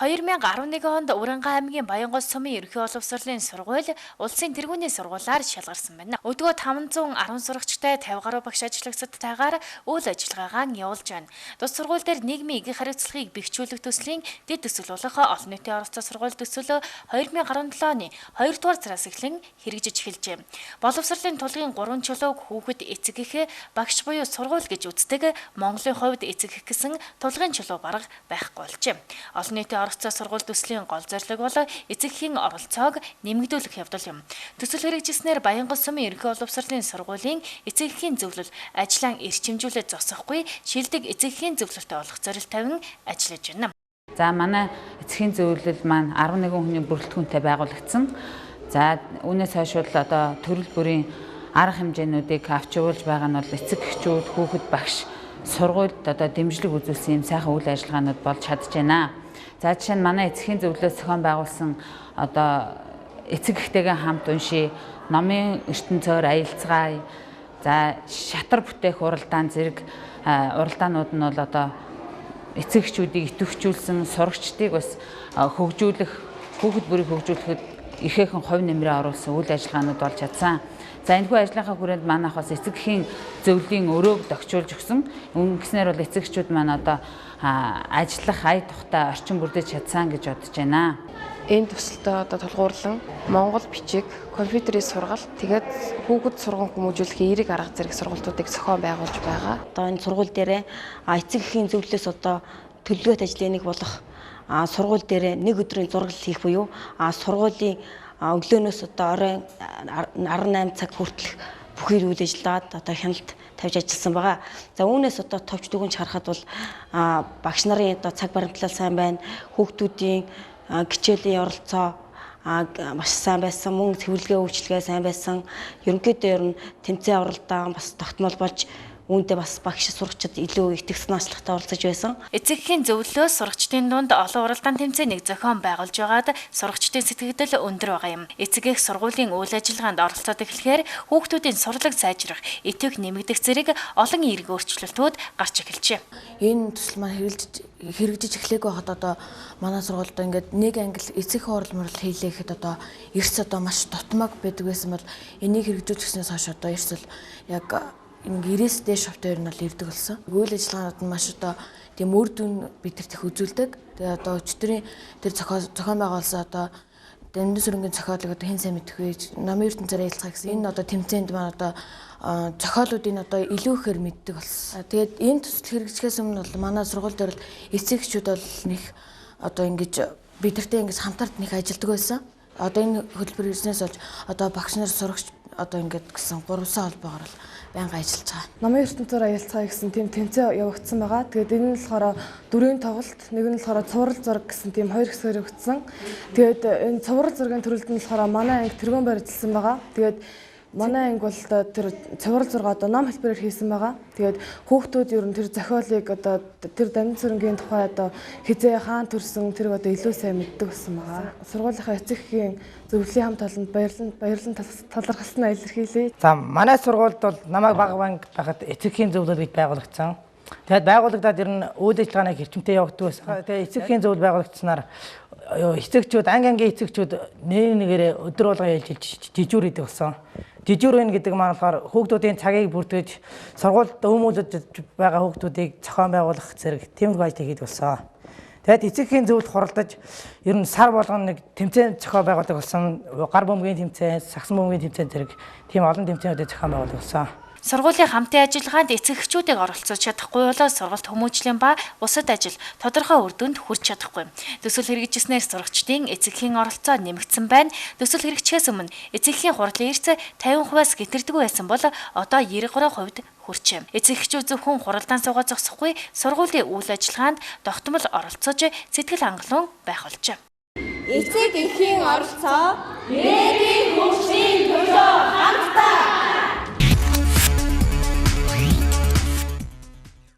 2011 онд Уранга аймгийн Баянгол сумын ерөнхий боловсролын сургууль улсын тэргүүний сургуулиар шалгарсан байна. Өдгөө 510 сурагчтай 50 гаруй багш ажиллагчдтайгаар үйл ажиллагаагаа явуулж байна. Тус сургууль дээр нийгмийн эгийн хариуцлагыг бэхжүүлэх төслийн дэд төсөл болох олон нийтийн оролцоо сургууль төсөл 2017 оны 2 дугаар сараас эхлэн хэрэгжиж эхэлжээ. Боловсролын тулгын 3 чулууг хүүхэд эцэг эх багш буюу сургууль гэж үздэг Монголын хувьд эцэг эх гэсэн тулгын чулуу бараг байхгүй болжээ. Олон нийтийн оролцоо сургууль төслийн гол зорилго бол эцэг эхийн оролцоог нэмэгдүүлэх явдал юм. Төсөл хэрэгжснээр Баянгол сумын ерөнхий боловсролын сургуулийн эцэг эхийн зөвлөл ажлаа эрчимжүүлээд зогсохгүй шилдэг эцэг эхийн зөвлөлтөй олох зорилт тавин ажиллаж байна. За манай эцгийн зөвлөл маань 11 хүний бүрэлдэхүүнтэй байгуулагдсан. За үүнээс хойш бол одоо төрөл бүрийн арга хэмжээнүүдийг авч явуулж байгаа нь бол эцэг эхчүүд, хүүхэд багш, сургуульд одоо дэмжлэг үзүүлсэн юм сайхан үйл ажиллагаанууд болж чадж байна. За жишээ нь манай эцгийн зөвлөлөөс зохион байгуулсан одоо эцэг эхтэйгээ хамт уншия, номын ертөнцөөр аялцгаая. За шатар бүтээх уралдаан зэрэг уралдаанууд нь бол одоо эцэг эхчүүдийг идэвхжүүлсэн, сурагчдыг бас хөгжүүлэх, хүүхэд бүрийг хөгжүүлэхэд ихээхэн хувь нэмрээ оруулсан үйл ажиллагаанууд болж чадсан. За энэхүү ажлынхаа хүрээнд манайх бас эцэг эхийн зөвлөлийн өрөөг догчуулж өгсөн. Ингэснээр бол эцэг эхчүүд маань одоо ажиллах ая тухтай орчин бүрдэж чадсан гэж бодож байна. Энэ төсөлтөд одоо тулгуурлан Монгол бичиг, компьютерийн сургалт, тэгээд хүүхэд сургууль хүмүүжүүлэхийн эерэг арга зэрэг сургалтуудыг зохион байгуулж байгаа. Одоо энэ сургууль дээр эцэг эхийн зөвлөлөөс одоо төлөвлөгөөт ажлын нэг болох сургууль дээр нэг өдрийн зураг хийх буюу сургуулийн өглөөнөөс одоо оройн 18 цаг хүртэлх бүхий үйл ажиллагаад одоо хяналт тавьж ажилласан байгаа. За үүнээс одоо товч дүгнж харахад бол багш нарын одоо цаг баримтлал сайн байна, хүүхдүүдийн хичээлийн оролцоо маш сайн байсан, мөн цэвэрлэгээ үйлчилгээ сайн байсан. Ерөнхийдөө ер нь тэмцээн оролдоон бас тогтмол болж үүндээ бас багш сурагчид илүү итгэх санаачлалтай оролцож байсан. Эцэг эхийн зөвлөлөөс сурагчдын дунд олон уралдаан тэмцээнийг зохион байгуулж байгаад сурагчдын сэтгэгдэл өндөр байгаа юм. Эцэг эх сургуулийн үйл ажиллагаанд оролцоод эхлэхээр хүүхдүүдийн сурлаг сайжрах, итгэх нэмэгдэх зэрэг олон эерэг өөрчлөлтүүд гарч эхэлжээ. Энэ төсөл маань хэрэгжиж эхлэегүй байхад одоо манай сургуульд ингээд нэг англи эцэг хурал мөрөл хийлээ гэхэд одоо эрс одоо маш тутмаг байдаг байсан бол энийг хэрэгжүүлчихснээс хойш одоо эрс бол яг 90-с дээш хувьтай ер нь бол ирдэг болсон. Үйл ажиллагаанууд нь маш одоо тийм үр дүн бидэрт их үзүүлдэг. Тэгээ одоо өчтөрийн тэр зохион байгуулсан одоо Дэмдэн сүрэнгийн зохиолыг одоо хэн сайн мэдэх вэ? Намын ертөнцөөр аялцгаа гэсэн энэ одоо тэмцээнд маань одоо зохиолуудыг одоо илүү ихээр мэддэг болсон. Тэгээд энэ төсөл хэрэгжихээс өмнө бол манай сургууль дээр бол эцэг эхчүүд бол нэг одоо ингэж бидэртэй ингэж хамтард нэг ажилдаг байсан. Одоо энэ хөтөлбөр ирснээс болж одоо багш нар сурагч одоо ингэж гэсэн 3 холбоогоор л байнга ажиллаж байгаа. Намын ертөнцөөр аялцгаа гэсэн тийм тэмцээн явагдсан байгаа. Тэгээд энэ нь болохоор дөрвийн тоглолт, нэг нь болохоор цуврал зураг гэсэн тийм хоёр хэсгээр явагдсан. Тэгээд энэ цуврал зургийн төрөлд нь болохоор манай анги тэргуун барьжлсан байгаа. Тэгээд манай анги бол тэр цуврал зураг одоо ном хэлбэрээр хийсэн байгаа. Тэгээд хүүхдүүд ер нь тэр зохиолыг одоо тэр Дэмдэн сүрэнгийн тухай одоо хизээ хаан төрсөн тэрг одоо илүү сайн мэддэг болсон байгаа. Сургуулийнхаа эцэг эхийн зөвлөлийн хамт олонд баярлан талархалтаа илэрхийлье. За манай сургуульд бол намайг бага банк байхад эцэг эхийн зөвлөл гэж байгуулагдсан. Тэгээд байгуулагдаад ер нь үйл ажиллагааны хэрчмтэй явагддаг байсан. Тэгээд эцэг эхийн зөвлөл байгуулагдсанаар эцэгчүүд ангийн эцэгчүүд нэгээрээ өдөр болгон ялжилж дижүүр идэг болсон. Дижүүр байна гэдэг маань болохоор хүүхдүүдийн цагийг бүрдгэж сургуульд өмүүлж байгаа хүүхдүүдийг зохион байгуулах зэрэг тиймэрхүү ажил хийдэг болсон. Тэгээд эцэг эхийн зөвлөлд хуралдаж ер нь сар болгоно нэг тэмцээн зохион байгуулдаг болсон. Гар бөмбөгийн тэмцээн, сагсан бөмбөгийн тэмцээн зэрэг тийм олон тэмцээнүүдийг зохион байгуулдаг болсон. Сургуулийн хамтын ажиллагаанд эцэг эхчүүдийг оролцуулж чадахгүй болоо сургалт хүмүүжлийн ба бусад ажил тодорхой үр дүнд хүрч чадахгүй. Төсөл хэрэгжснээр сурагчдын эцэг эхийн оролцоо нэмэгдсэн байна. Төсөл хэрэгжихээс өмнө эцэг эхийн хурлын эрс 50%-аас гэтэрдэггүй байсан бол одоо 93% хүрчээ. Эцэг эхчүүд зөвхөн хуралдаан суугаад зогсохгүй сургуулийн үйл ажиллагаанд тогтмол оролцож сэтгэл хангалуун байх болжээ. Эцэг эхийн оролцоо нээгийн хөгжил